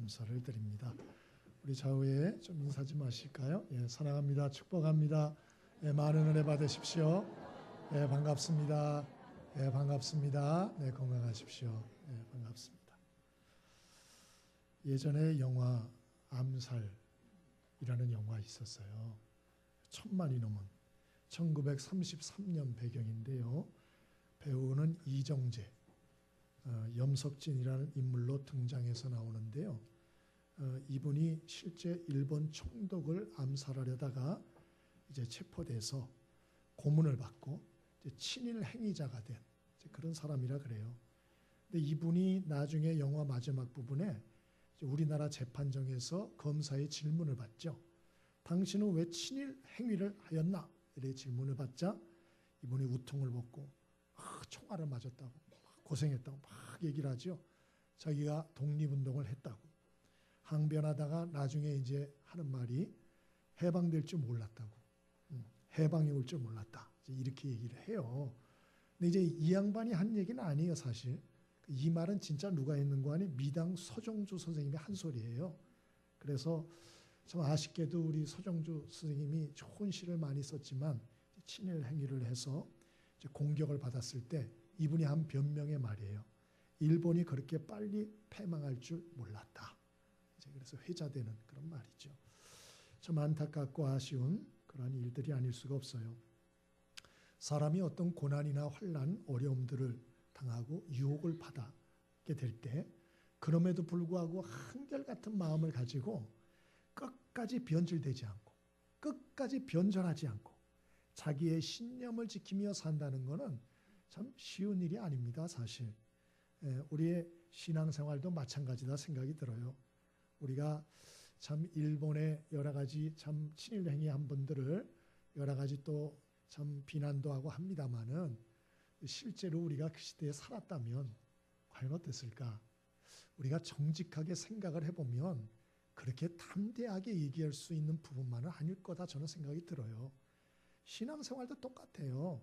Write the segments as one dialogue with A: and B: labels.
A: 감사를 드립니다. 우리 좌우에 좀 인사 좀 하실까요? 예, 사랑합니다. 축복합니다. 예, 많은 은혜 받으십시오. 예, 반갑습니다. 예, 반갑습니다. 네, 건강하십시오. 예, 반갑습니다. 예전에 영화 암살이라는 영화 있었어요. 1000만이 넘은 1933년 배경인데요. 배우는 이정재, 염석진이라는 인물로 등장해서 나오는데요. 이분이 실제 일본 총독을 암살하려다가 이제 체포돼서 고문을 받고 이제 친일 행위자가 된 그런 사람이라 그래요. 근데 이분이 나중에 영화 마지막 부분에 우리나라 재판정에서 검사의 질문을 받죠. 당신은 왜 친일 행위를 하였나? 이렇게 질문을 받자 이분이 우통을 벗고 총알을 맞았다고 고생했다고 막 얘기를 하죠. 자기가 독립운동을 했다고. 항변하다가 나중에 이제 하는 말이 해방될 줄 몰랐다고. 해방이 올 줄 몰랐다. 이렇게 얘기를 해요. 근데 이제 이 양반이 한 얘기는 아니에요, 사실. 이 말은 진짜 누가 했는 거 아니? 미당 서정주 선생님이 한 소리예요. 그래서 참 아쉽게도 우리 서정주 선생님이 좋은 시를 많이 썼지만 친일 행위를 해서 이제 공격을 받았을 때 이분이 한 변명의 말이에요. 일본이 그렇게 빨리 패망할 줄 몰랐다. 이제 그래서 회자되는 그런 말이죠. 참 안타깝고 아쉬운 그러한 일들이 아닐 수가 없어요. 사람이 어떤 고난이나 환난, 어려움들을 당하고 유혹을 받게 될 때 그럼에도 불구하고 한결같은 마음을 가지고 끝까지 변질되지 않고 끝까지 변절하지 않고 자기의 신념을 지키며 산다는 것은 참 쉬운 일이 아닙니다, 사실. 우리의 신앙생활도 마찬가지다 생각이 들어요. 우리가 참 일본의 여러 가지 참 친일 행위한 분들을 여러 가지 또 참 비난도 하고 합니다마는 실제로 우리가 그 시대에 살았다면 과연 어땠을까? 우리가 정직하게 생각을 해보면 그렇게 담대하게 얘기할 수 있는 부분만은 아닐 거다 저는 생각이 들어요. 신앙생활도 똑같아요.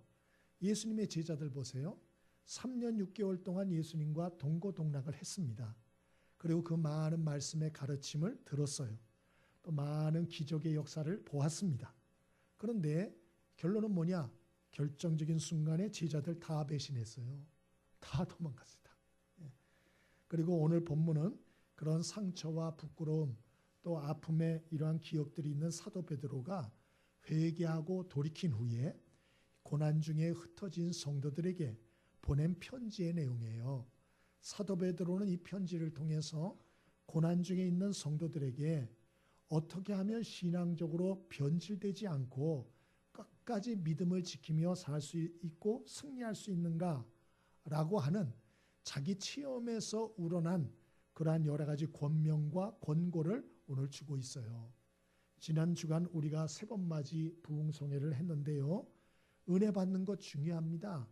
A: 예수님의 제자들 보세요. 3년 6개월 동안 예수님과 동고동락을 했습니다. 그리고 그 많은 말씀의 가르침을 들었어요. 또 많은 기적의 역사를 보았습니다. 그런데 결론은 뭐냐? 결정적인 순간에 제자들 다 배신했어요. 다 도망갔습니다. 그리고 오늘 본문은 그런 상처와 부끄러움 또 아픔의 이러한 기억들이 있는 사도 베드로가 회개하고 돌이킨 후에 고난 중에 흩어진 성도들에게 보낸 편지의 내용이에요. 사도 베드로는 이 편지를 통해서 고난 중에 있는 성도들에게 어떻게 하면 신앙적으로 변질되지 않고 끝까지 믿음을 지키며 살 수 있고 승리할 수 있는가라고 하는 자기 체험에서 우러난 그러한 여러 가지 권명과 권고를 오늘 주고 있어요. 지난 주간 우리가 세번맞이 부흥성회를 했는데요. 은혜 받는 것 중요합니다.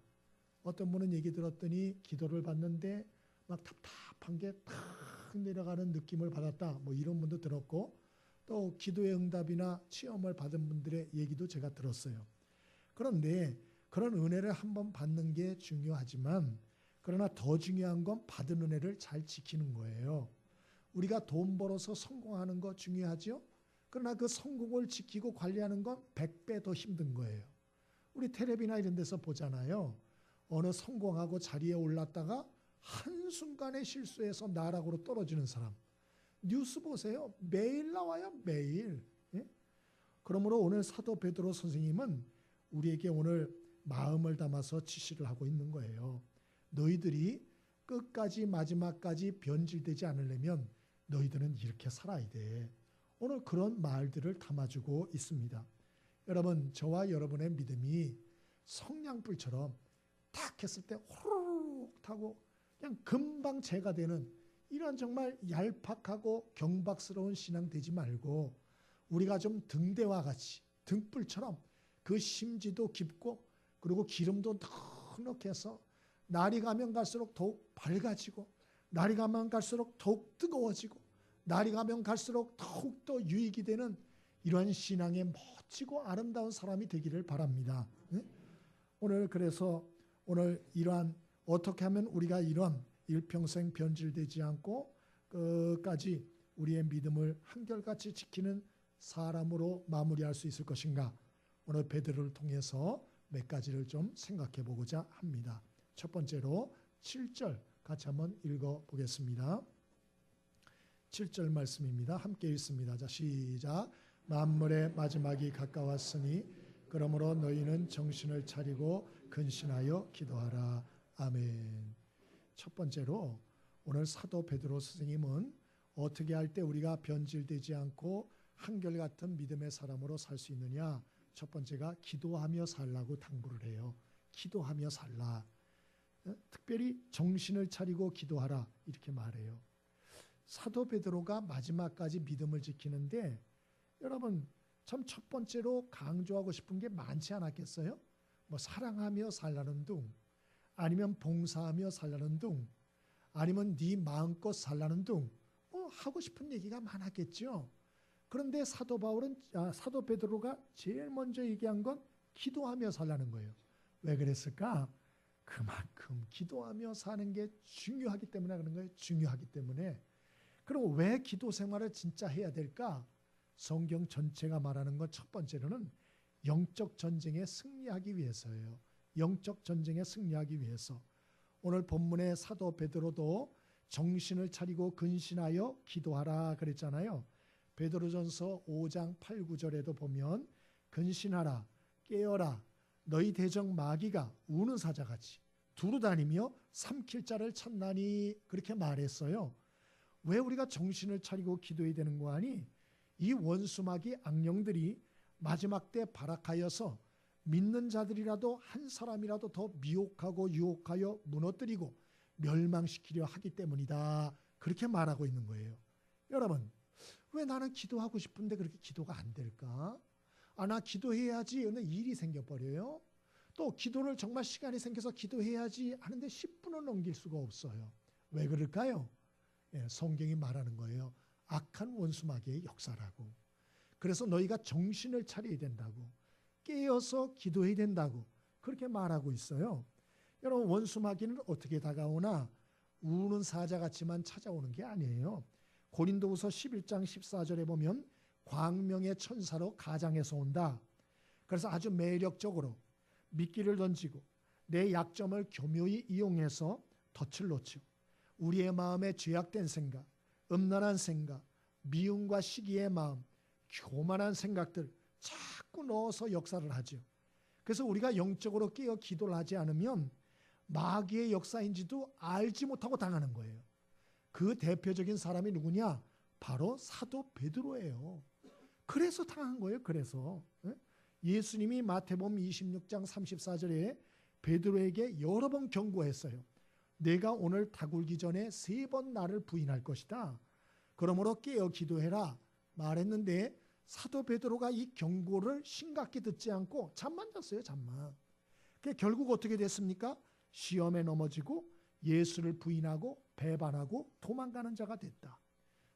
A: 어떤 분은 얘기 들었더니 기도를 받는데 막 답답한 게 탁 내려가는 느낌을 받았다. 뭐 이런 분도 들었고 또 기도의 응답이나 체험을 받은 분들의 얘기도 제가 들었어요. 그런데 그런 은혜를 한번 받는 게 중요하지만 그러나 더 중요한 건 받은 은혜를 잘 지키는 거예요. 우리가 돈 벌어서 성공하는 거 중요하죠? 그러나 그 성공을 지키고 관리하는 건 100배 더 힘든 거예요. 우리 텔레비나 이런 데서 보잖아요. 어느 성공하고 자리에 올랐다가 한순간에 실수해서 나락으로 떨어지는 사람. 뉴스 보세요. 매일 나와요. 매일. 예? 그러므로 오늘 사도 베드로 선생님은 우리에게 오늘 마음을 담아서 지시를 하고 있는 거예요. 너희들이 끝까지 마지막까지 변질되지 않으려면 너희들은 이렇게 살아야 돼. 오늘 그런 말들을 담아주고 있습니다. 여러분, 저와 여러분의 믿음이 성냥불처럼 탁 했을 때 호로록 타고 그냥 금방 재가 되는 이런 정말 얄팍하고 경박스러운 신앙 되지 말고 우리가 좀 등대와 같이 등불처럼 그 심지도 깊고 그리고 기름도 넉넉해서 날이 가면 갈수록 더욱 밝아지고 날이 가면 갈수록 더욱 뜨거워지고 날이 가면 갈수록 더욱더 유익이 되는 이러한 신앙의 멋지고 아름다운 사람이 되기를 바랍니다. 오늘 그래서 오늘 이러한 어떻게 하면 우리가 이런 일평생 변질되지 않고 끝까지 우리의 믿음을 한결같이 지키는 사람으로 마무리할 수 있을 것인가? 오늘 베드로를 통해서 몇 가지를 좀 생각해 보고자 합니다. 첫 번째로 7절 같이 한번 읽어 보겠습니다. 7절 말씀입니다. 함께 읽습니다. 자, 시작. 만물의 마지막이 가까웠으니 그러므로 너희는 정신을 차리고 근신하여 기도하라. 아멘. 첫 번째로 오늘 사도 베드로 스승님은 어떻게 할 때 우리가 변질되지 않고 한결같은 믿음의 사람으로 살 수 있느냐? 첫 번째가 기도하며 살라고 당부를 해요. 기도하며 살라. 특별히 정신을 차리고 기도하라 이렇게 말해요. 사도 베드로가 마지막까지 믿음을 지키는데 여러분 참 첫 번째로 강조하고 싶은 게 많지 않았겠어요? 뭐 사랑하며 살라는 둥, 아니면 봉사하며 살라는 둥, 아니면 네 마음껏 살라는 둥, 뭐 하고 싶은 얘기가 많았겠죠. 그런데 사도 베드로가 제일 먼저 얘기한 건 기도하며 살라는 거예요. 왜 그랬을까? 그만큼 기도하며 사는 게 중요하기 때문에 그런 거예요. 중요하기 때문에. 그럼 왜 기도 생활을 진짜 해야 될까? 성경 전체가 말하는 건 첫 번째로는 영적 전쟁에 승리하기 위해서예요. 영적 전쟁에 승리하기 위해서. 오늘 본문의 사도 베드로도 정신을 차리고 근신하여 기도하라 그랬잖아요. 베드로전서 5장 8, 9절에도 보면 근신하라, 깨어라, 너희 대적 마귀가 우는 사자같이 두루다니며 삼킬 자를 찾나니 그렇게 말했어요. 왜 우리가 정신을 차리고 기도해야 되는 거 아니? 이 원수마귀 악령들이 마지막 때 발악하여서 믿는 자들이라도 한 사람이라도 더 미혹하고 유혹하여 무너뜨리고 멸망시키려 하기 때문이다. 그렇게 말하고 있는 거예요. 여러분, 왜 나는 기도하고 싶은데 그렇게 기도가 안 될까? 나 기도해야지 하는 일이 생겨버려요. 또 기도를 정말 시간이 생겨서 기도해야지 하는데 10분을 넘길 수가 없어요. 왜 그럴까요? 성경이 말하는 거예요. 악한 원수마귀의 역사라고. 그래서 너희가 정신을 차려야 된다고. 깨어서 기도해야 된다고. 그렇게 말하고 있어요. 여러분 원수마귀는 어떻게 다가오나? 우는 사자같이만 찾아오는 게 아니에요. 고린도후서 11장 14절에 보면 광명의 천사로 가장해서 온다. 그래서 아주 매력적으로 미끼를 던지고 내 약점을 교묘히 이용해서 덫을 놓죠. 우리의 마음에 죄악된 생각, 음란한 생각, 미움과 시기의 마음, 교만한 생각들 자꾸 넣어서 역사를 하죠. 그래서 우리가 영적으로 깨어 기도를 하지 않으면 마귀의 역사인지도 알지 못하고 당하는 거예요. 그 대표적인 사람이 누구냐? 바로 사도 베드로예요. 그래서 당한 거예요. 그래서 예수님이 마태복음 26장 34절에 베드로에게 여러 번 경고했어요. 내가 오늘 다굴기 전에 3번 나를 부인할 것이다. 그러므로 깨어 기도해라 말했는데 사도 베드로가 이 경고를 심각히 듣지 않고 잠만 잤어요. 잠만. 결국 어떻게 됐습니까? 시험에 넘어지고 예수를 부인하고 배반하고 도망가는 자가 됐다.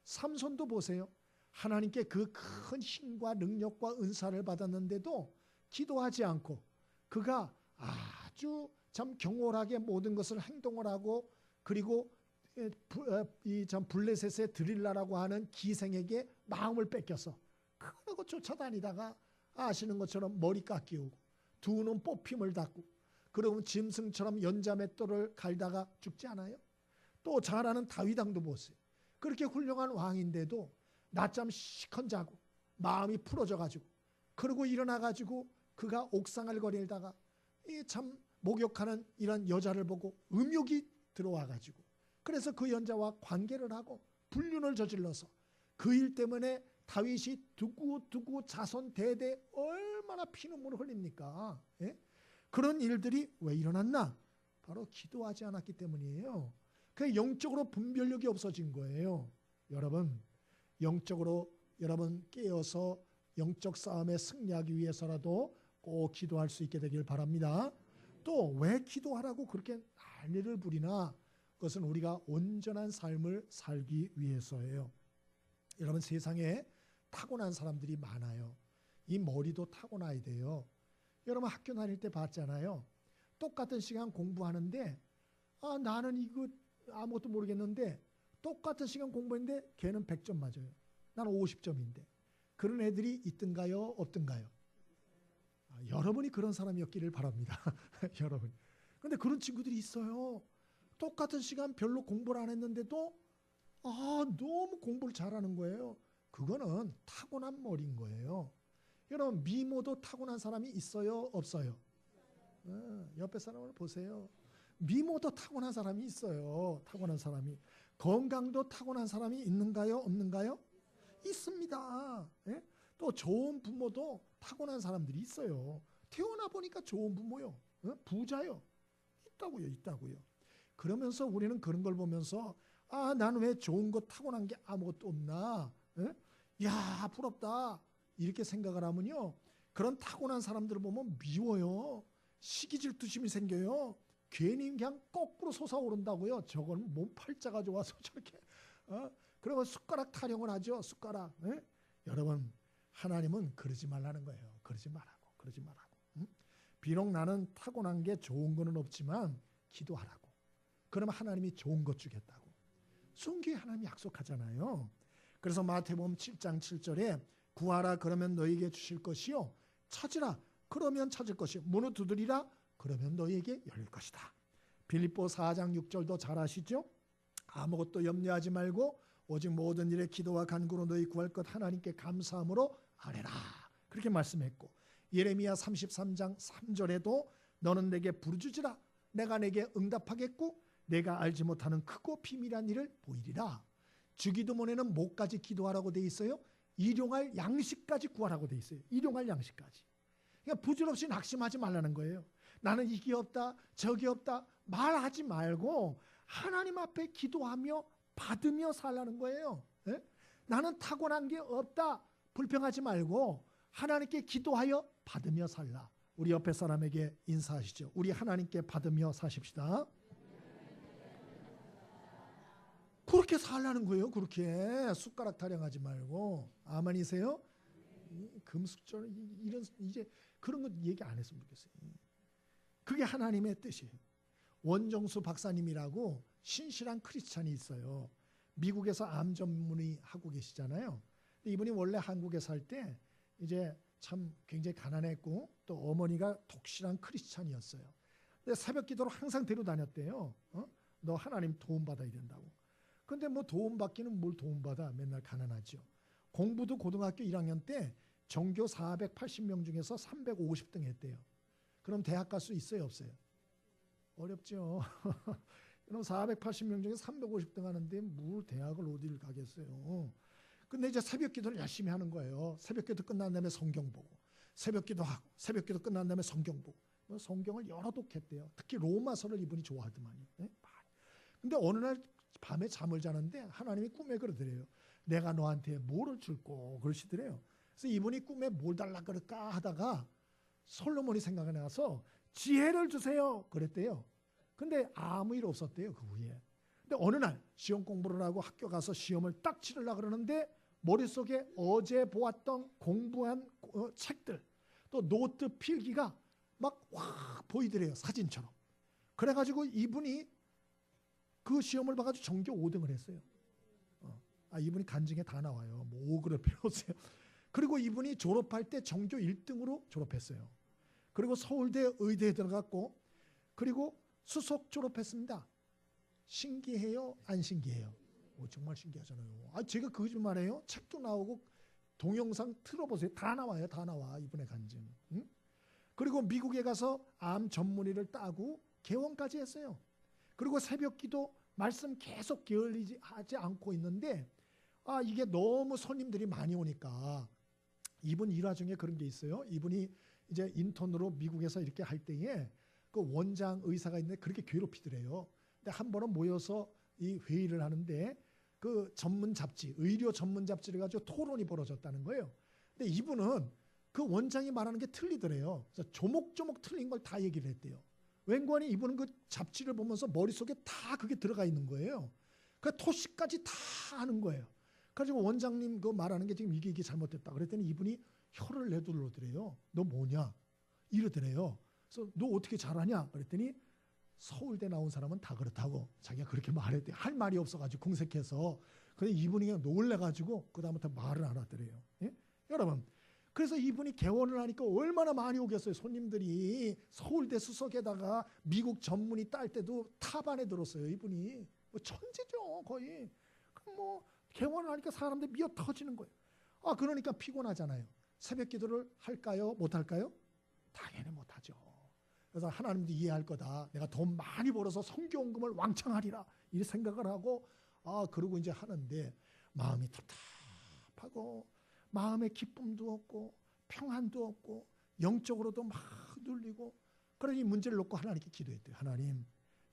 A: 삼손도 보세요. 하나님께 그 큰 힘과 능력과 은사를 받았는데도 기도하지 않고 그가 아주 참 경홀하게 모든 것을 행동을 하고 그리고 이 참 블레셋의 드릴라라고 하는 기생에게 마음을 뺏겨서 그러고 쫓아다니다가 아시는 것처럼 머리 깎이고 두 눈 뽑힘을 닫고 그러면 짐승처럼 연자맷돌을 갈다가 죽지 않아요? 또 잘 아는 다윗 왕도 보세요. 그렇게 훌륭한 왕인데도 낮잠 시컨 자고 마음이 풀어져 가지고 그러고 일어나 가지고 그가 옥상을 거닐다가 이 참 목욕하는 이런 여자를 보고 음욕이 들어와 가지고 그래서 그 연자와 관계를 하고 불륜을 저질러서 그 일 때문에 다윗이 두고 자손 대대 얼마나 피눈물을 흘립니까? 예? 그런 일들이 왜 일어났나? 바로 기도하지 않았기 때문이에요. 그 영적으로 분별력이 없어진 거예요. 여러분, 영적으로 여러분 깨어서 영적 싸움에 승리하기 위해서라도 꼭 기도할 수 있게 되길 바랍니다. 또 왜 기도하라고 그렇게 난리를 부리나? 그것은 우리가 온전한 삶을 살기 위해서예요. 여러분 세상에 타고난 사람들이 많아요. 이 머리도 타고나야 돼요. 여러분 학교 다닐 때 봤잖아요. 똑같은 시간 공부하는데 나는 이거 아무것도 모르겠는데 똑같은 시간 공부했는데 걔는 100점 맞아요. 나는 50점인데. 그런 애들이 있든가요? 없든가요? 여러분이 그런 사람이었기를 바랍니다. 여러분. 근데 그런 친구들이 있어요. 똑같은 시간 별로 공부를 안 했는데도 너무 공부를 잘하는 거예요. 그거는 타고난 머리인 거예요. 여러분, 미모도 타고난 사람이 있어요? 없어요? 옆에 사람을 보세요. 미모도 타고난 사람이 있어요. 타고난 사람이. 건강도 타고난 사람이 있는가요? 없는가요? 있습니다. 예? 또 좋은 부모도 타고난 사람들이 있어요. 태어나 보니까 좋은 부모요. 부자요. 있다고요. 그러면서 우리는 그런 걸 보면서 나는 왜 좋은 거 타고난 게 아무것도 없나? 야, 부럽다. 이렇게 생각을 하면요. 그런 타고난 사람들을 보면 미워요. 시기 질투심이 생겨요. 괜히 그냥 거꾸로 솟아오른다고요. 저건 몸 팔자가 좋아서 저렇게. 그리고 숟가락 타령을 하죠. 숟가락. 여러분, 하나님은 그러지 말라는 거예요. 그러지 말라고. 비록 나는 타고난 게 좋은 거는 없지만 기도하라고. 그러면 하나님이 좋은 것 주겠다고. 순교에 하나님이 약속하잖아요. 그래서 마태복음 7장 7절에 구하라 그러면 너희에게 주실 것이요. 찾으라 그러면 찾을 것이요. 문을 두드리라 그러면 너희에게 열릴 것이다. 빌립보 4장 6절도 잘 아시죠? 아무것도 염려하지 말고 오직 모든 일에 기도와 간구로 너희 구할 것 하나님께 감사함으로 아뢰라. 그렇게 말씀했고 예레미야 33장 3절에도 너는 내게 부르짖으라 내가 내게 응답하겠고 내가 알지 못하는 크고 비밀한 일을 보이리라. 주기도문에는 뭐까지 기도하라고 돼 있어요? 일용할 양식까지 구하라고 돼 있어요. 일용할 양식까지. 그러니까 부질없이 낙심하지 말라는 거예요. 나는 이게 없다 저게 없다 말하지 말고 하나님 앞에 기도하며 받으며 살라는 거예요. 나는 타고난 게 없다 불평하지 말고 하나님께 기도하여 받으며 살라. 우리 옆에 사람에게 인사하시죠. 우리 하나님께 받으며 사십시다. 그렇게 살라는 거예요. 그렇게 숟가락 타령하지 말고. 아멘이세요? 금숙절 이런 이제 그런 거 얘기 안 했으면 좋겠어요. 그게 하나님의 뜻이에요. 원정수 박사님이라고 신실한 크리스찬이 있어요. 미국에서 암 전문의 하고 계시잖아요. 근데 이분이 원래 한국에 살 때 이제 참 굉장히 가난했고 또 어머니가 독실한 크리스찬이었어요. 근데 새벽 기도로 항상 데려다녔대요. 너 하나님 도움 받아야 된다고. 근데 뭐 도움 받기는 뭘 도움 받아? 맨날 가난하죠. 공부도 고등학교 1학년 때 전교 480명 중에서 350등 했대요. 그럼 대학 갈 수 있어요, 없어요? 어렵죠. 그럼 480명 중에 350등 하는데 뭘 대학을 어디를 가겠어요. 근데 이제 새벽 기도를 열심히 하는 거예요. 새벽 기도 끝난 다음에 성경 보고 새벽 기도하고 새벽 기도 끝난 다음에 성경 보고 성경을 여러 독했대요. 특히 로마서를 이분이 좋아하더만요. 근데 어느 날 밤에 잠을 자는데 하나님이 꿈에 그러더래요. 내가 너한테 뭐를 줄꼬 그러시더래요. 그래서 이분이 꿈에 뭘 달라 그럴까 하다가 솔로몬이 생각이 나서 지혜를 주세요 그랬대요. 근데 아무 일 없었대요. 그 후에. 근데 어느 날 시험 공부를 하고 학교 가서 시험을 딱 치르려고 그러는데 머릿속에 어제 보았던 공부한 책들 또 노트 필기가 막 확 보이더래요. 사진처럼. 그래가지고 이분이 그 시험을 봐가지고 전교 5등을 했어요. 이분이 간증에 다 나와요. 뭐 그럴 필요 없어요. 그리고 이분이 졸업할 때 전교 1등으로 졸업했어요. 그리고 서울대 의대에 들어갔고 그리고 수석 졸업했습니다. 신기해요? 안 신기해요? 정말 신기하잖아요. 제가 거짓말해요? 책도 나오고 동영상 틀어보세요. 다 나와요. 다 나와. 이분의 간증. 응? 그리고 미국에 가서 암 전문의를 따고 개원까지 했어요. 그리고 새벽 기도 말씀 계속 게을리지 하지 않고 있는데 이게 너무 손님들이 많이 오니까 이분 일화 중에 그런 게 있어요. 이분이 이제 인턴으로 미국에서 이렇게 할 때에 그 원장 의사가 있는데 그렇게 괴롭히더래요. 근데 한 번은 모여서 이 회의를 하는데 그 전문 잡지, 의료 전문 잡지를 가지고 토론이 벌어졌다는 거예요. 근데 이분은 그 원장이 말하는 게 틀리더래요. 그래서 조목조목 틀린 걸 다 얘기를 했대요. 웬관이 이분은 그 잡지를 보면서 머릿속에 다 그게 들어가 있는 거예요. 그 토시까지 다 아는 거예요. 그래가지고 원장님 그 말하는 게 지금 이게 잘못됐다. 그랬더니 이분이 혀를 내둘러더래요. 너 뭐냐? 이러더래요. 그래서 너 어떻게 잘하냐? 그랬더니 서울대 나온 사람은 다 그렇다고 자기가 그렇게 말했대. 할 말이 없어가지고 궁색해서. 근데 이분이 그냥 놀래가지고 그 다음부터 말을 안 하더래요. 예? 여러분, 그래서 이분이 개원을 하니까 얼마나 많이 오겠어요. 손님들이 서울대 수석에다가 미국 전문의 딸 때도 탑 안에 들었어요. 이분이 뭐 천재죠 거의. 그럼 뭐 개원을 하니까 사람들 미어 터지는 거예요. 아, 그러니까 피곤하잖아요. 새벽 기도를 할까요? 못할까요? 당연히 못하죠. 그래서 하나님도 이해할 거다. 내가 돈 많이 벌어서 성교원금을 왕창하리라 이 생각을 하고 그러고 이제 하는데 마음이 답답하고 마음에 기쁨도 없고 평안도 없고 영적으로도 막 눌리고, 그러니 문제를 놓고 하나님께 기도했대요. 하나님,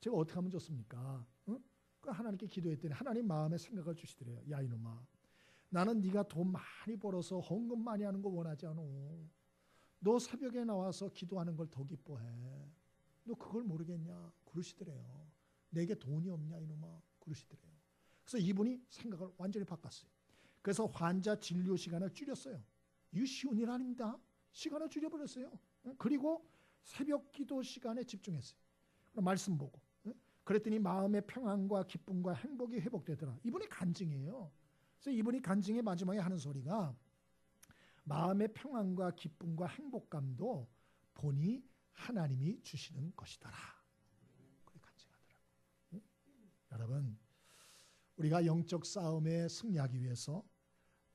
A: 제가 어떻게 하면 좋습니까? 응? 하나님께 기도했더니 하나님 마음에 생각을 주시더래요. 야 이놈아, 나는 네가 돈 많이 벌어서 헌금 많이 하는 거 원하지 않아. 너 새벽에 나와서 기도하는 걸 더 기뻐해. 너 그걸 모르겠냐? 그러시더래요. 내게 돈이 없냐 이놈아? 그러시더래요. 그래서 이분이 생각을 완전히 바꿨어요. 그래서 환자 진료 시간을 줄였어요. 이거 쉬운 일 아닙니다. 시간을 줄여버렸어요. 그리고 새벽 기도 시간에 집중했어요. 말씀 보고. 그랬더니 마음의 평안과 기쁨과 행복이 회복되더라. 이분이 간증이에요. 그래서 이분이 간증의 마지막에 하는 소리가 마음의 평안과 기쁨과 행복감도 보니 하나님이 주시는 것이더라. 그렇게 간증하더라고요. 여러분, 우리가 영적 싸움에 승리하기 위해서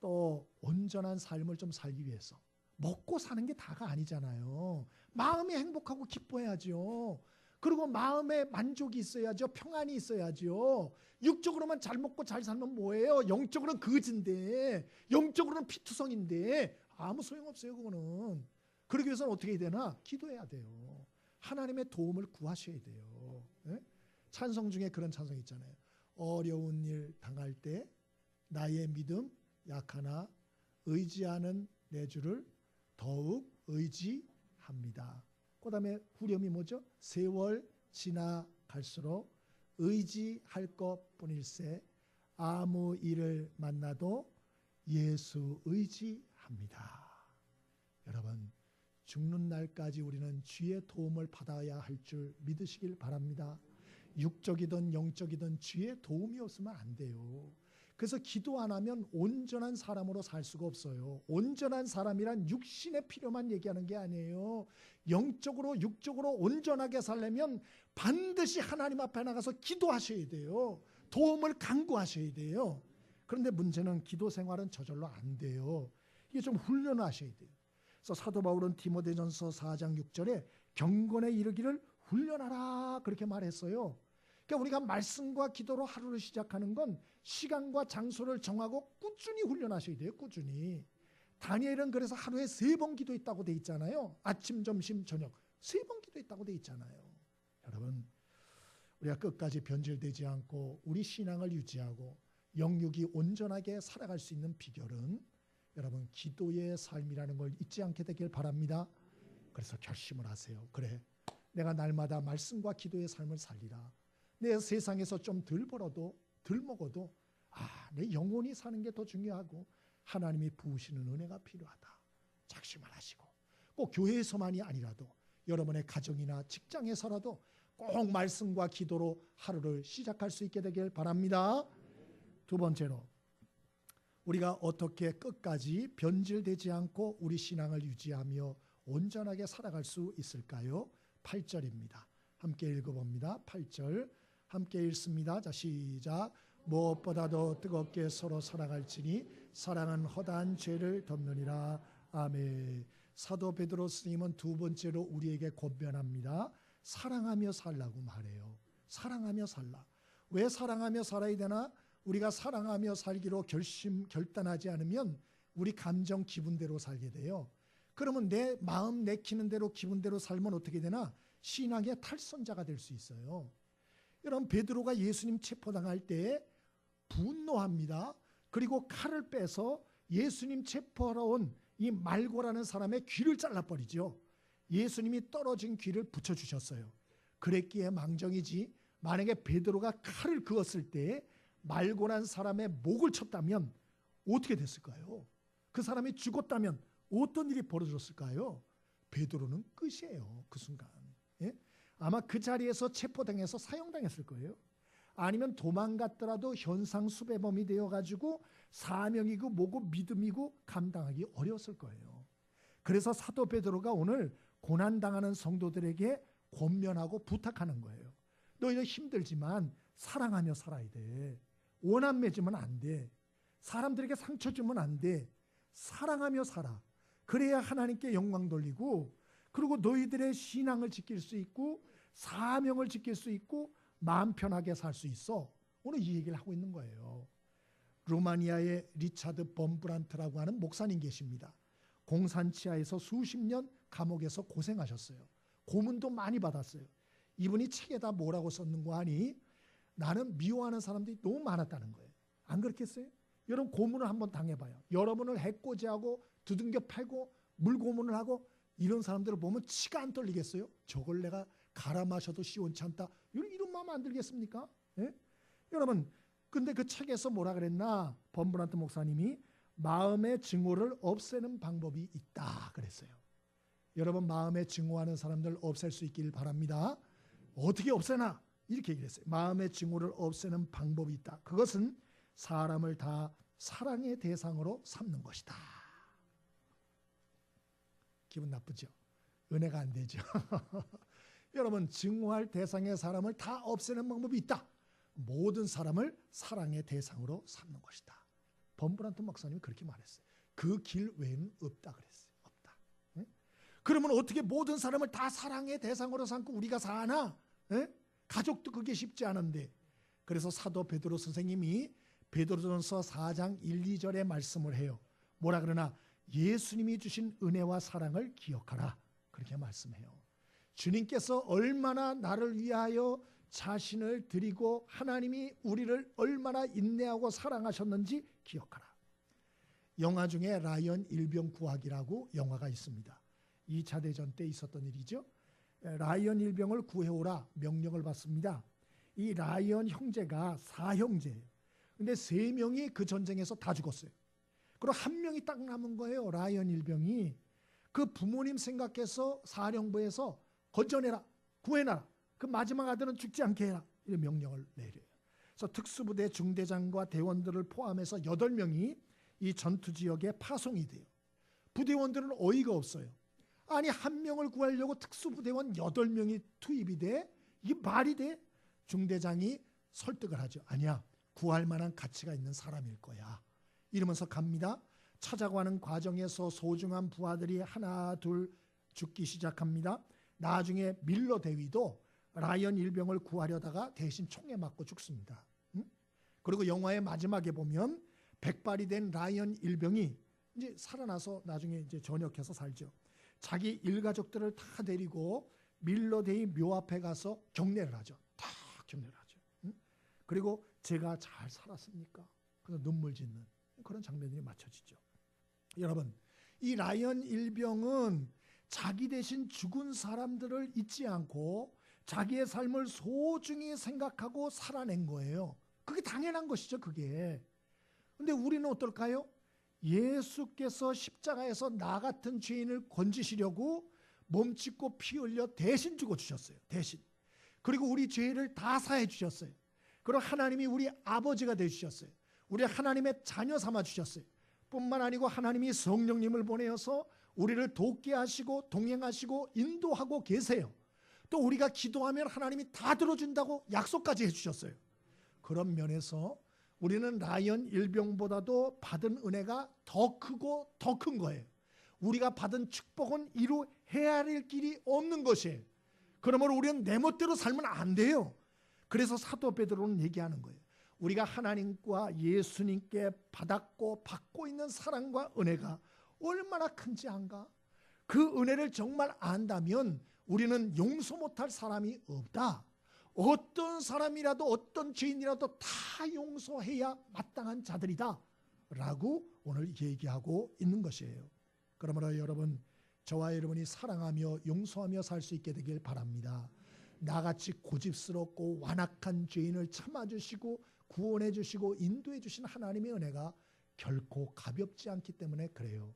A: 또 온전한 삶을 좀 살기 위해서 먹고 사는 게 다가 아니잖아요. 마음이 행복하고 기뻐야죠. 그리고 마음에 만족이 있어야죠. 평안이 있어야죠. 육적으로만 잘 먹고 잘 살면 뭐예요? 영적으로는 거지인데, 영적으로는 피투성인데 아무 소용없어요. 그거는. 그러기 위해서는 어떻게 해야 되나? 기도해야 돼요. 하나님의 도움을 구하셔야 돼요. 네? 찬송 중에 그런 찬송이 있잖아요. 어려운 일 당할 때 나의 믿음 약하나 의지하는 내 주를 더욱 의지합니다. 그 다음에 후렴이 뭐죠? 세월 지나갈수록 의지할 것뿐일세 아무 일을 만나도 예수 의지합니다. 여러분, 죽는 날까지 우리는 주의 도움을 받아야 할 줄 믿으시길 바랍니다. 육적이든 영적이든 주의 도움이 없으면 안 돼요. 그래서 기도 안 하면 온전한 사람으로 살 수가 없어요. 온전한 사람이란 육신의 필요만 얘기하는 게 아니에요. 영적으로 육적으로 온전하게 살려면 반드시 하나님 앞에 나가서 기도하셔야 돼요. 도움을 간구하셔야 돼요. 그런데 문제는 기도 생활은 저절로 안 돼요. 이게 좀 훈련하셔야 돼요. 그래서 사도 바울은 디모데전서 4장 6절에 경건에 이르기를 훈련하라 그렇게 말했어요. 그러니까 우리가 말씀과 기도로 하루를 시작하는 건 시간과 장소를 정하고 꾸준히 훈련하셔야 돼요. 꾸준히. 다니엘은 그래서 하루에 3번 기도했다고 돼 있잖아요. 아침, 점심, 저녁 3번 기도했다고 돼 있잖아요. 여러분, 우리가 끝까지 변질되지 않고 우리 신앙을 유지하고 영육이 온전하게 살아갈 수 있는 비결은 여러분 기도의 삶이라는 걸 잊지 않게 되길 바랍니다. 그래서 결심을 하세요. 그래, 내가 날마다 말씀과 기도의 삶을 살리라. 내 세상에서 좀 덜 벌어도 덜 먹어도 내 영혼이 사는 게 더 중요하고 하나님이 부으시는 은혜가 필요하다. 작심을 하시고 꼭 교회에서만이 아니라도 여러분의 가정이나 직장에서라도 꼭 말씀과 기도로 하루를 시작할 수 있게 되길 바랍니다. 두 번째로, 우리가 어떻게 끝까지 변질되지 않고 우리 신앙을 유지하며 온전하게 살아갈 수 있을까요? 8절입니다. 함께 읽어봅니다. 8절 함께 읽습니다. 자, 시작. 무엇보다도 뜨겁게 서로 사랑할지니 사랑은 허다한 죄를 덮느니라. 아멘. 사도 베드로 스님은 두 번째로 우리에게 권면합니다. 사랑하며 살라고 말해요. 사랑하며 살라. 왜 사랑하며 살아야 되나? 우리가 사랑하며 살기로 결단하지 않으면 우리 감정 기분대로 살게 돼요. 그러면 내 마음 내키는 대로 기분대로 살면 어떻게 되나? 신앙의 탈선자가 될 수 있어요. 여러분, 베드로가 예수님 체포당할 때 분노합니다. 그리고 칼을 빼서 예수님 체포하러 온 이 말고라는 사람의 귀를 잘라버리죠. 예수님이 떨어진 귀를 붙여주셨어요. 그랬기에 망정이지, 만약에 베드로가 칼을 그었을 때 말고란 사람의 목을 쳤다면 어떻게 됐을까요? 그 사람이 죽었다면 어떤 일이 벌어졌을까요? 베드로는 끝이에요. 그 순간. 예? 아마 그 자리에서 체포당해서 사형당했을 거예요. 아니면 도망갔더라도 현상수배범이 되어가지고 사명이고 뭐고 믿음이고 감당하기 어려웠을 거예요. 그래서 사도 베드로가 오늘 고난당하는 성도들에게 권면하고 부탁하는 거예요. 너희들 힘들지만 사랑하며 살아야 돼. 원한 맺으면 안 돼. 사람들에게 상처 주면 안 돼. 사랑하며 살아. 그래야 하나님께 영광 돌리고, 그리고 너희들의 신앙을 지킬 수 있고 사명을 지킬 수 있고 마음 편하게 살 수 있어. 오늘 이 얘기를 하고 있는 거예요. 루마니아의 리차드 범브란트라고 하는 목사님 계십니다. 공산치하에서 수십 년 감옥에서 고생하셨어요. 고문도 많이 받았어요. 이분이 책에다 뭐라고 썼는고 하니 나는 미워하는 사람들이 너무 많았다는 거예요. 안 그렇겠어요? 여러분 고문을 한번 당해봐요. 여러분을 해코지하고 두둥겨 팔고 물고문을 하고 이런 사람들을 보면 치가 안 떨리겠어요? 저걸 내가 갈아 마셔도 시원치 않다. 이런 마음 안 들겠습니까? 예? 여러분 근데 그 책에서 뭐라 그랬나? 범브란트 목사님이 마음의 증오를 없애는 방법이 있다 그랬어요. 여러분 마음의 증오하는 사람들 없앨 수 있길 바랍니다. 어떻게 없애나? 이렇게 얘기를 했어요. 마음의 증오를 없애는 방법이 있다. 그것은 사람을 다 사랑의 대상으로 삼는 것이다. 기분 나쁘죠? 은혜가 안 되죠? 여러분 증오할 대상의 사람을 다 없애는 방법이 있다. 모든 사람을 사랑의 대상으로 삼는 것이다. 범브란트 목사님이 그렇게 말했어요. 그 길 외에는 없다 그랬어요. 없다. 예? 그러면 어떻게 모든 사람을 다 사랑의 대상으로 삼고 우리가 사나? 예? 가족도 그게 쉽지 않은데. 그래서 사도 베드로 선생님이 베드로전서 4장 1, 2절에 말씀을 해요. 뭐라 그러나 예수님이 주신 은혜와 사랑을 기억하라. 그렇게 말씀해요. 주님께서 얼마나 나를 위하여 자신을 드리고 하나님이 우리를 얼마나 인내하고 사랑하셨는지 기억하라. 영화 중에 라이언 일병 구하기라고 영화가 있습니다. 2차 대전 때 있었던 일이죠. 라이언 일병을 구해오라 명령을 받습니다. 이 라이언 형제가 4형제예요. 근데 3명이 그 전쟁에서 다 죽었어요. 그리고 1명이 딱 남은 거예요. 라이언 일병이. 그 부모님 생각해서 사령부에서 건져내라. 구해놔라. 그 마지막 아들은 죽지 않게 해라. 이런 명령을 내려요. 그래서 특수부대 중대장과 대원들을 포함해서 8명이 이 전투 지역에 파송이 돼요. 부대원들은 어이가 없어요. 아니 1명을 구하려고 특수부대원 8명이 투입이 돼? 이게 말이 돼? 중대장이 설득을 하죠. 아니야. 구할 만한 가치가 있는 사람일 거야. 이러면서 갑니다. 찾아가는 과정에서 소중한 부하들이 하나 둘 죽기 시작합니다. 나중에 밀러 대위도 라이언 일병을 구하려다가 대신 총에 맞고 죽습니다. 그리고 영화의 마지막에 보면 백발이 된 라이언 일병이 이제 살아나서 나중에 이제 전역해서 살죠. 자기 일가족들을 다 데리고 밀러 대위 묘 앞에 가서 경례를 하죠. 다 경례를 하죠. 그리고 제가 잘 살았습니까? 그래서 눈물 짓는 그런 장면들이 맞춰지죠. 여러분, 이 라이언 일병은 자기 대신 죽은 사람들을 잊지 않고 자기의 삶을 소중히 생각하고 살아낸 거예요. 그게 당연한 것이죠, 그게. 근데 우리는 어떨까요? 예수께서 십자가에서 나 같은 죄인을 건지시려고 몸짓고 피 흘려 대신 죽어주셨어요. 대신. 그리고 우리 죄를 다 사해 주셨어요. 그리고 하나님이 우리 아버지가 되주셨어요. 우리 하나님의 자녀 삼아 주셨어요. 뿐만 아니고 하나님이 성령님을 보내어서 우리를 돕게 하시고 동행하시고 인도하고 계세요. 또 우리가 기도하면 하나님이 다 들어준다고 약속까지 해주셨어요. 그런 면에서 우리는 라이언 일병보다도 받은 은혜가 더 크고 더 큰 거예요. 우리가 받은 축복은 이루 헤아릴 길이 없는 것이에요. 그러므로 우리는 내 멋대로 살면 안 돼요. 그래서 사도 베드로는 얘기하는 거예요. 우리가 하나님과 예수님께 받았고 받고 있는 사랑과 은혜가 얼마나 큰지 안가? 그 은혜를 정말 안다면 우리는 용서 못할 사람이 없다. 어떤 사람이라도 어떤 죄인이라도 다 용서해야 마땅한 자들이다 라고 오늘 얘기하고 있는 것이에요. 그러므로 여러분, 저와 여러분이 사랑하며 용서하며 살 수 있게 되길 바랍니다. 나같이 고집스럽고 완악한 죄인을 참아주시고 구원해 주시고 인도해 주신 하나님의 은혜가 결코 가볍지 않기 때문에 그래요.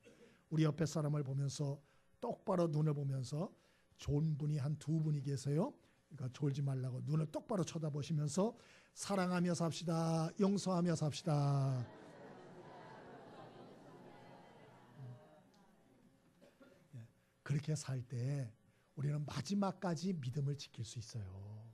A: 우리 옆에 사람을 보면서 똑바로 눈을 보면서 좋은 분이 한 2분이 계세요. 그러니까 졸지 말라고 눈을 똑바로 쳐다보시면서 사랑하며 삽시다. 용서하며 삽시다. 그렇게 살 때 우리는 마지막까지 믿음을 지킬 수 있어요.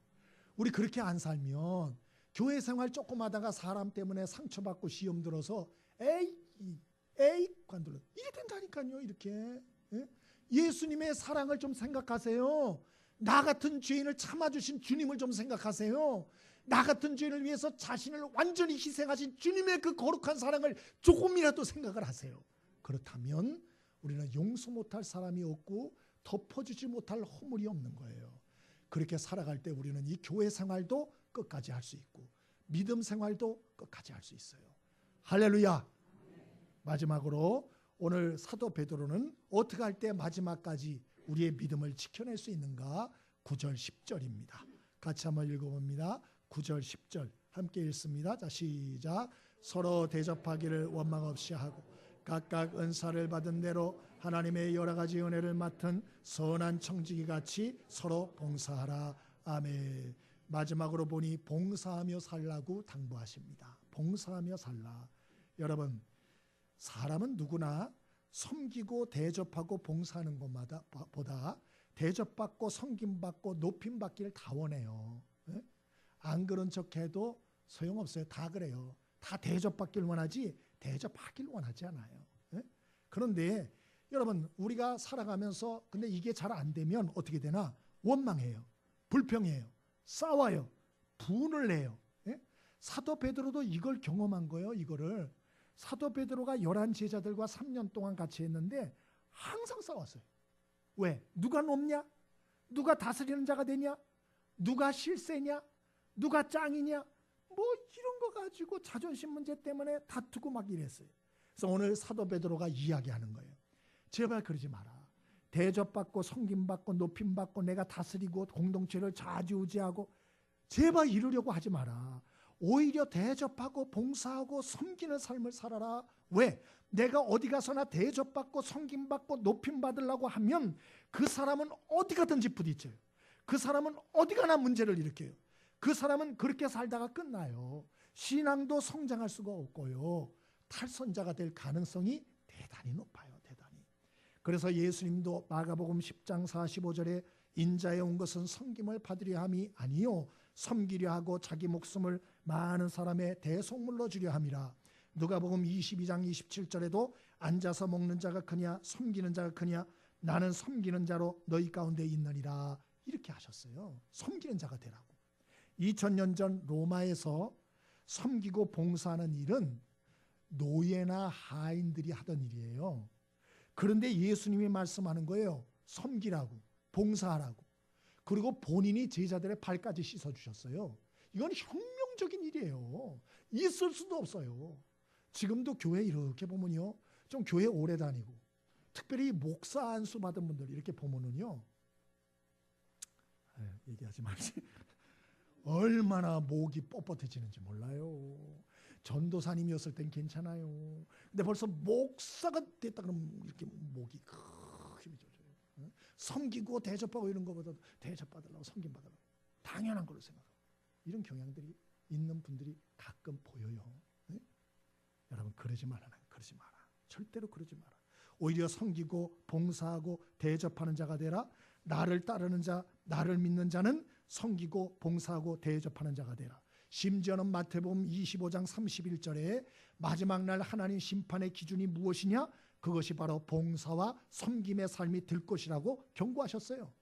A: 우리 그렇게 안 살면 교회 생활 조금 하다가 사람 때문에 상처받고 시험 들어서 에이 관둘러 이게 된다니까요. 이렇게. 예수님의 사랑을 좀 생각하세요. 나 같은 죄인을 참아주신 주님을 좀 생각하세요. 나 같은 죄인을 위해서 자신을 완전히 희생하신 주님의 그 거룩한 사랑을 조금이라도 생각을 하세요. 그렇다면 우리는 용서 못할 사람이 없고 덮어주지 못할 허물이 없는 거예요. 그렇게 살아갈 때 우리는 이 교회 생활도 끝까지 할 수 있고 믿음 생활도 끝까지 할 수 있어요. 할렐루야. 마지막으로 오늘 사도 베드로는 어떻게 할 때 마지막까지 우리의 믿음을 지켜낼 수 있는가? 9절 10절입니다. 같이 한번 읽어봅니다. 9절 10절 함께 읽습니다. 자, 시작. 서로 대접하기를 원망 없이 하고 각각 은사를 받은 대로 하나님의 여러 가지 은혜를 맡은 선한 청지기 같이 서로 봉사하라. 아멘. 마지막으로 보니 봉사하며 살라고 당부하십니다. 봉사하며 살라. 여러분, 사람은 누구나 섬기고 대접하고 봉사하는 것마다 보다 대접받고 섬김받고 높임받기를 다 원해요. 안 그런 척해도 소용없어요. 다 그래요. 다 대접받길 원하지 대접하길 원하지 않아요. 그런데 여러분, 우리가 살아가면서 근데 이게 잘 안 되면 어떻게 되나? 원망해요. 불평해요. 싸워요. 분을 내요. 사도 베드로도 이걸 경험한 거예요. 이거를. 사도 베드로가 11 제자들과 3년 동안 같이 했는데 항상 싸웠어요. 왜? 누가 높냐? 누가 다스리는 자가 되냐? 누가 실세냐? 누가 짱이냐? 뭐 이런 거 가지고 자존심 문제 때문에 다투고 막 이랬어요. 그래서 오늘 사도 베드로가 이야기하는 거예요. 제발 그러지 마라. 대접받고 섬김받고 높임받고 내가 다스리고 공동체를 좌지우지하고 제발 이러려고 하지 마라. 오히려 대접하고 봉사하고 섬기는 삶을 살아라. 왜? 내가 어디 가서나 대접받고 섬김받고 높임받으려고 하면 그 사람은 어디 가든지 부딪혀요. 그 사람은 어디 가나 문제를 일으켜요. 그 사람은 그렇게 살다가 끝나요. 신앙도 성장할 수가 없고요. 탈선자가 될 가능성이 대단히 높아요. 대단히. 그래서 예수님도 마가복음 10장 45절에 인자에 온 것은 섬김을 받으려 함이 아니요 섬기려 하고 자기 목숨을 많은 사람의 대속물로 주려 함이라. 누가복음 22장 27절에도 앉아서 먹는 자가 크냐 섬기는 자가 크냐 나는 섬기는 자로 너희 가운데 있느니라. 이렇게 하셨어요. 섬기는 자가 되라고. 2000년 전 로마에서 섬기고 봉사하는 일은 노예나 하인들이 하던 일이에요. 그런데 예수님이 말씀하는 거예요. 섬기라고, 봉사하라고. 그리고 본인이 제자들의 발까지 씻어주셨어요. 이건 혁명적인 일이에요. 있을 수도 없어요. 지금도 교회 이렇게 보면요, 좀 교회 오래 다니고 특별히 목사 안수 받은 분들 이렇게 보면은요, 얘기하지 말지. 얼마나 목이 뻣뻣해지는지 몰라요. 전도사님이었을 땐 괜찮아요. 근데 벌써 목사가 됐다 그러면 이렇게 목이 힘이 져져요. 섬기고 대접하고 이런 것보다 대접받으려고 섬김받으려고 당연한 걸로 생각하고 이런 경향들이 있는 분들이 가끔 보여요. 네? 여러분 그러지 말라. 그러지 마라. 절대로 그러지 마라. 오히려 섬기고 봉사하고 대접하는 자가 되라. 나를 따르는 자, 나를 믿는 자는 섬기고 봉사하고 대접하는 자가 되라. 심지어는 마태복음 25장 31절에 마지막 날 하나님 심판의 기준이 무엇이냐? 그것이 바로 봉사와 섬김의 삶이 될 것이라고 경고하셨어요.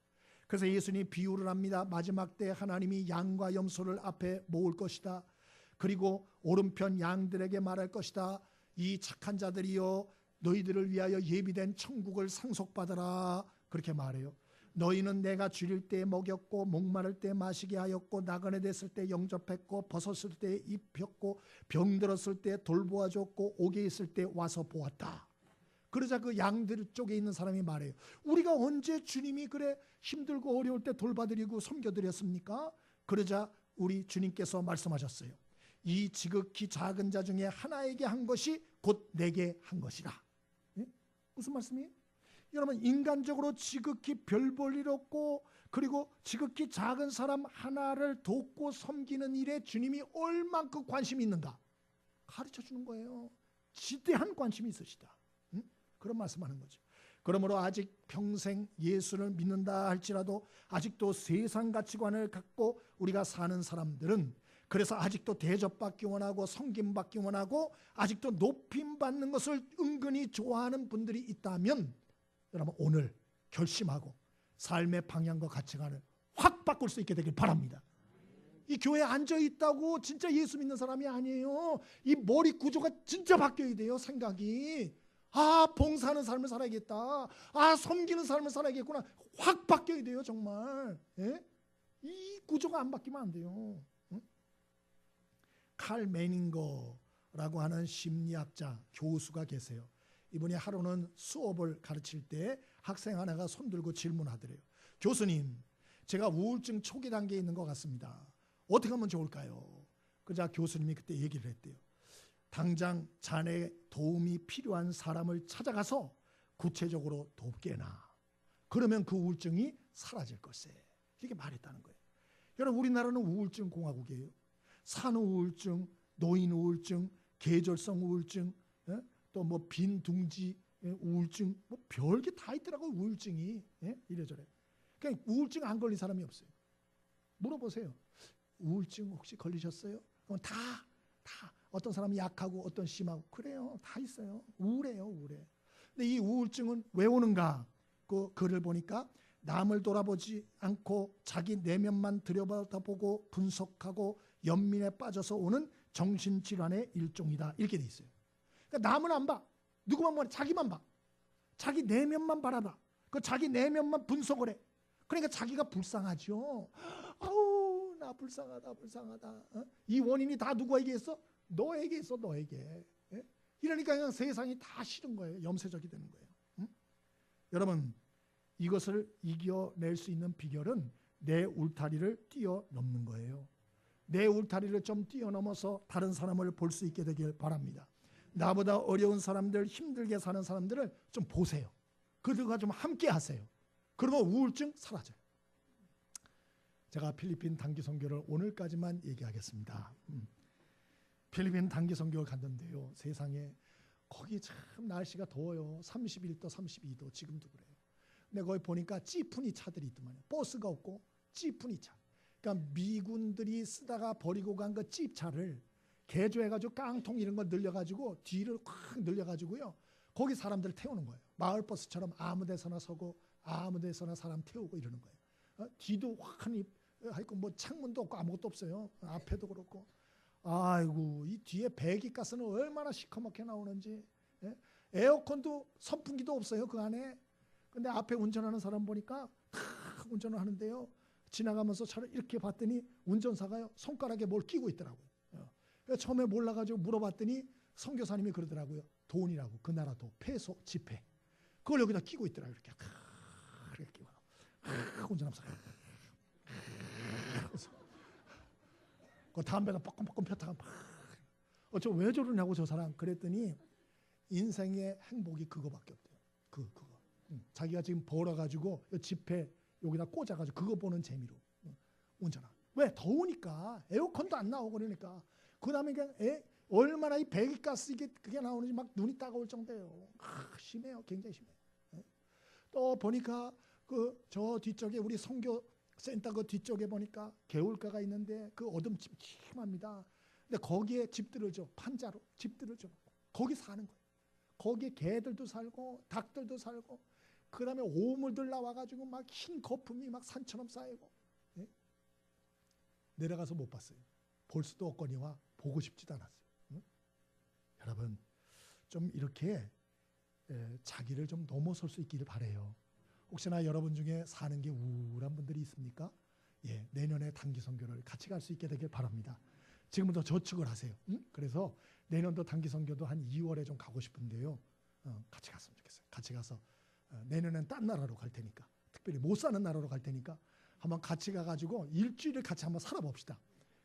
A: 그래서 예수님이 비유를 합니다. 마지막 때 하나님이 양과 염소를 앞에 모을 것이다. 그리고 오른편 양들에게 말할 것이다. 이 착한 자들이여 너희들을 위하여 예비된 천국을 상속받으라. 그렇게 말해요. 너희는 내가 줄일 때 먹였고 목마를 때 마시게 하였고 나그네 됐을 때 영접했고 벗었을 때 입혔고 병들었을 때 돌보아줬고 옥에 있을 때 와서 보았다. 그러자 그 양들 쪽에 있는 사람이 말해요. 우리가 언제 주님이 그래 힘들고 어려울 때 돌봐드리고 섬겨드렸습니까? 그러자 우리 주님께서 말씀하셨어요. 이 지극히 작은 자 중에 하나에게 한 것이 곧 내게 한 것이라. 예? 무슨 말씀이에요? 여러분 인간적으로 지극히 별 볼 일 없고 그리고 지극히 작은 사람 하나를 돕고 섬기는 일에 주님이 얼만큼 관심이 있는가 가르쳐 주는 거예요. 지대한 관심이 있으시다. 그런 말씀하는 거죠. 그러므로 아직 평생 예수를 믿는다 할지라도 아직도 세상 가치관을 갖고 우리가 사는 사람들은 그래서 아직도 대접받기 원하고 섬김받기 원하고 아직도 높임받는 것을 은근히 좋아하는 분들이 있다면 여러분 오늘 결심하고 삶의 방향과 가치관을 확 바꿀 수 있게 되길 바랍니다. 이 교회에 앉아있다고 진짜 예수 믿는 사람이 아니에요. 이 머리 구조가 진짜 바뀌어야 돼요. 생각이. 아, 봉사하는 삶을 살아야겠다. 아, 섬기는 삶을 살아야겠구나. 확 바뀌어야 돼요. 정말. 예? 이 구조가 안 바뀌면 안 돼요. 응? 칼 매닝거라고 하는 심리학자 교수가 계세요. 이분이 하루는 수업을 가르칠 때 학생 하나가 손들고 질문하더래요. 교수님, 제가 우울증 초기 단계에 있는 것 같습니다. 어떻게 하면 좋을까요? 그자 교수님이 그때 얘기를 했대요. 당장 자네 도움이 필요한 사람을 찾아가서 구체적으로 돕게나. 그러면 그 우울증이 사라질 것에. 이렇게 말했다는 거예요. 여러분 우리나라는 우울증 공화국이에요. 산후 우울증, 노인 우울증, 계절성 우울증, 또 뭐 빈둥지 우울증, 뭐 별게 다 있더라고요. 우울증이 이래저래. 그러니까 우울증 안 걸린 사람이 없어요. 물어보세요. 우울증 혹시 걸리셨어요? 그럼 다 어떤 사람이 약하고 어떤 심하고 그래요. 다 있어요. 우울해요. 우울해. 근데 이 우울증은 왜 오는가? 그 글을 보니까 남을 돌아보지 않고 자기 내면만 들여다보고 분석하고 연민에 빠져서 오는 정신질환의 일종이다. 이렇게 돼 있어요. 그러니까 남은 안 봐. 누구만 봐. 자기만 봐. 자기 내면만 바라봐. 그 자기 내면만 분석을 해. 그러니까 자기가 불쌍하죠. 아우 나 불쌍하다 불쌍하다. 이 원인이 다 누구에게 있어? 너에게 있어 너에게. 이러니까 그냥 세상이 다 싫은 거예요. 염세적이 되는 거예요. 여러분 이것을 이겨낼 수 있는 비결은 내 울타리를 뛰어넘는 거예요. 내 울타리를 좀 뛰어넘어서 다른 사람을 볼 수 있게 되길 바랍니다. 나보다 어려운 사람들, 힘들게 사는 사람들을 좀 보세요. 그들과 좀 함께 하세요. 그러면 우울증 사라져요. 제가 필리핀 단기 선교를 오늘까지만 얘기하겠습니다. 필리핀 단기 선교를 갔는데요. 세상에 거기 참 날씨가 더워요. 31도, 32도 지금도 그래요. 근데 거기 보니까 찌푸니 차들이 있더만요. 버스가 없고 찌푸니 차. 그러니까 미군들이 쓰다가 버리고 간 그 찝차를 개조해가지고 깡통 이런 거 늘려가지고 뒤를 확 늘려가지고요. 거기 사람들을 태우는 거예요. 마을버스처럼 아무 데서나 서고 아무 데서나 사람 태우고 이러는 거예요. 뒤도 환히 하여튼 뭐 창문도 없고 아무것도 없어요. 앞에도 그렇고. 아이고 이 뒤에 배기가스는 얼마나 시커멓게 나오는지. 에어컨도 선풍기도 없어요 그 안에. 근데 앞에 운전하는 사람 보니까 다 운전을 하는데요. 지나가면서 차를 이렇게 봤더니 운전사가요 손가락에 뭘 끼고 있더라고요. 처음에 몰라가지고 물어봤더니 선교사님이 그러더라고요. 돈이라고 그 나라 돈 페소 지폐 그걸 여기다 끼고 있더라고요. 이렇게 끼고 운전하면서 그 담배가 뻐끔뻐끔 폈다가 저 왜 저러냐고 저 사람 그랬더니 인생의 행복이 그거밖에 없대요. 그거 자기가 지금 벌어가지고 지폐 여기다 꽂아가지고 그거 보는 재미로 운전하고. 왜? 더우니까 에어컨도 안 나오고 그러니까. 그 다음에 그냥 얼마나 이 배기가스 그게 나오는지 막 눈이 따가울 정도예요. 심해요. 굉장히 심해요. 또 보니까 그 저 뒤쪽에 우리 선교센터 그 뒤쪽에 보니까 개울가가 있는데 그 어둠 찜찜합니다. 근데 거기에 집들을 줘. 판자로 집들을 줘. 거기 사는 거예요. 거기에 개들도 살고 닭들도 살고 그 다음에 오물들 나와가지고 막 흰 거품이 막 산처럼 쌓이고. 내려가서 못 봤어요. 볼 수도 없거니와 보고 싶지도 않았어요. 여러분 좀 이렇게 자기를 좀 넘어설 수 있기를 바라요. 혹시나 여러분 중에 사는 게 우울한 분들이 있습니까? 내년에 단기 선교를 같이 갈 수 있게 되길 바랍니다. 지금부터 저축을 하세요. 그래서 내년도 단기 선교도 한 2월에 좀 가고 싶은데요. 같이 갔으면 좋겠어요. 같이 가서 내년엔 딴 나라로 갈 테니까 특별히 못 사는 나라로 갈 테니까 한번 같이 가가지고 일주일을 같이 한번 살아봅시다.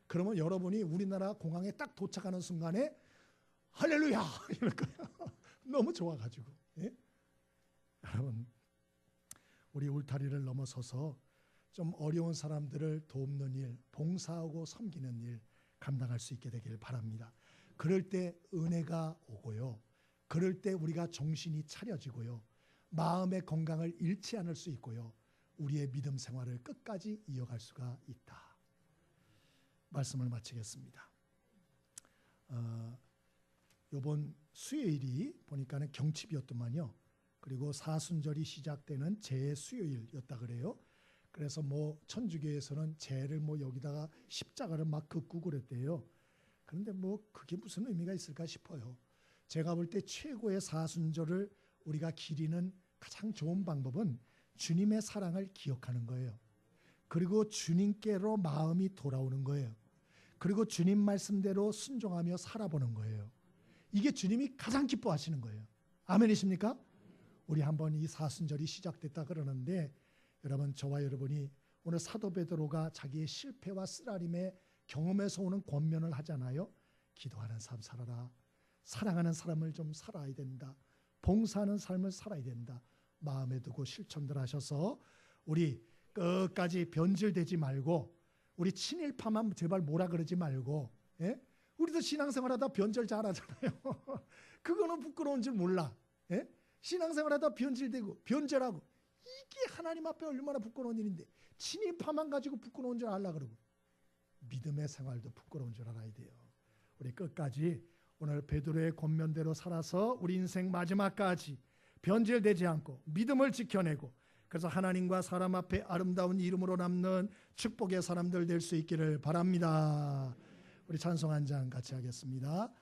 A: 그러면 여러분이 우리나라 공항에 딱 도착하는 순간에 할렐루야 이럴 거예요. 너무 좋아가지고. 여러분 우리 울타리를 넘어서서 좀 어려운 사람들을 돕는 일, 봉사하고 섬기는 일 감당할 수 있게 되길 바랍니다. 그럴 때 은혜가 오고요. 그럴 때 우리가 정신이 차려지고요. 마음의 건강을 잃지 않을 수 있고요. 우리의 믿음 생활을 끝까지 이어갈 수가 있다. 말씀을 마치겠습니다. 이번 수요일이 보니까는 경칩이었더만요. 그리고 사순절이 시작되는 재수요일이었다 그래요. 그래서 뭐 천주교에서는 재를 뭐 여기다가 십자가를 막 긋고 그랬대요. 그런데 뭐 그게 무슨 의미가 있을까 싶어요. 제가 볼 때 최고의 사순절을 우리가 기리는 가장 좋은 방법은 주님의 사랑을 기억하는 거예요. 그리고 주님께로 마음이 돌아오는 거예요. 그리고 주님 말씀대로 순종하며 살아보는 거예요. 이게 주님이 가장 기뻐하시는 거예요. 아멘이십니까? 우리 한번 이 사순절이 시작됐다 그러는데 여러분, 저와 여러분이 오늘 사도 베드로가 자기의 실패와 쓰라림의 경험에서 오는 권면을 하잖아요. 기도하는 삶 살아라. 사랑하는 사람을 좀 살아야 된다. 봉사하는 삶을 살아야 된다. 마음에 두고 실천들 하셔서 우리 끝까지 변질되지 말고, 우리 친일파만 제발 뭐라 그러지 말고, 예? 우리도 신앙생활하다 변절 잘하잖아요. 그거는 부끄러운 줄 몰라. 예? 신앙생활하다 변질되고 변절하고, 이게 하나님 앞에 얼마나 부끄러운 일인데 친일파만 가지고 부끄러운 줄 알라 그러고, 믿음의 생활도 부끄러운 줄 알아야 돼요. 우리 끝까지 오늘 베드로의 권면대로 살아서 우리 인생 마지막까지 변질되지 않고 믿음을 지켜내고, 그래서 하나님과 사람 앞에 아름다운 이름으로 남는 축복의 사람들 될 수 있기를 바랍니다. 우리 찬송 한 장 같이 하겠습니다.